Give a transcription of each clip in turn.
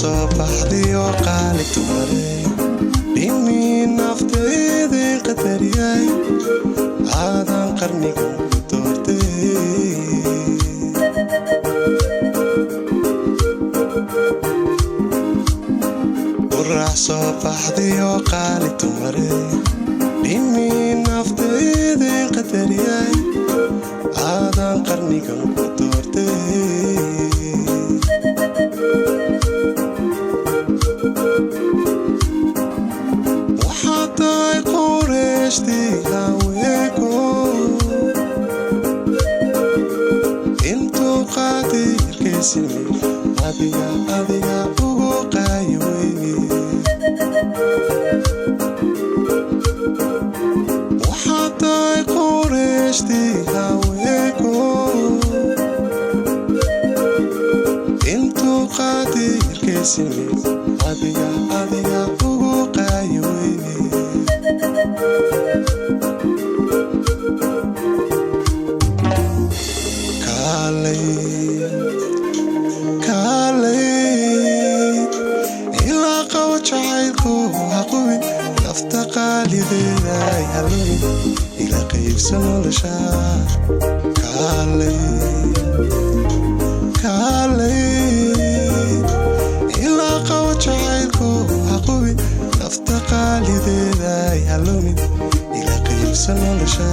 soo baxday oo qaali tumaray dhimi nafteedii qadariyay aadan qarnigan ku doortay qurax soo baxday oo qaali tumaray dhimi nafteedii qadariyay aadan qarnigan ku doortay intuu qaadir keysimi adiga ugu qaayawey waxaa tahay qureeshtii haweenku intuu qaadir keysimi adiga ugu qaayawey ilaa qabo jacaylku haqubin nafta qaalideeda ay halowin ila qaybsa nolosha ilaa qabo jacaylku haqubin nafta qaalideeda ay halowin ila qaybsa nolosha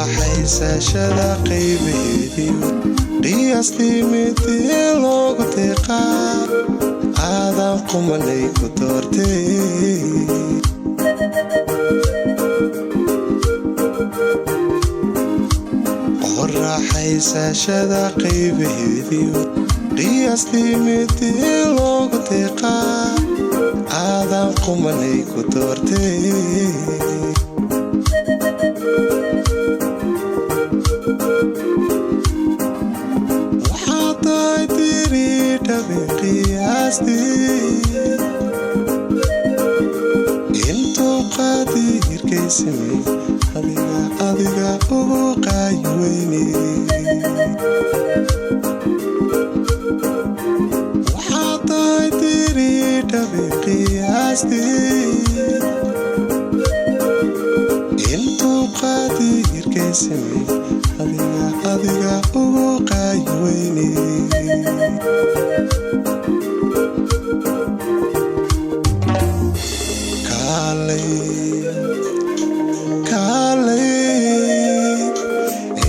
raaxaysashada qaybaheediyo qiyaastii midii loogu deeqaa aadan qumanay ku doortay raaxaysashada qaybaheediyo qiyaastii midii loogu deeqaa aadan qumanay ku doortay intuu qaadir keysimi adiga ugu qaayaweyne waxaa tahay tiri dhabi qiyaastii intuu qaadir keysimi adiga ugu qaayaweyne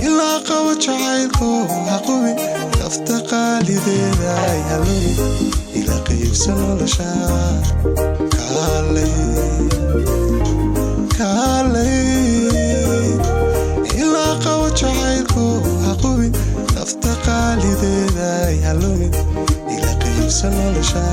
ilaa qabo jacaylku haqubin nafta qaalideeda ay halowin ila qaybsa nolosha ilaa qabo jacaylku haqubin nafta qaalideeda ay halowin ila qaybsa nolosha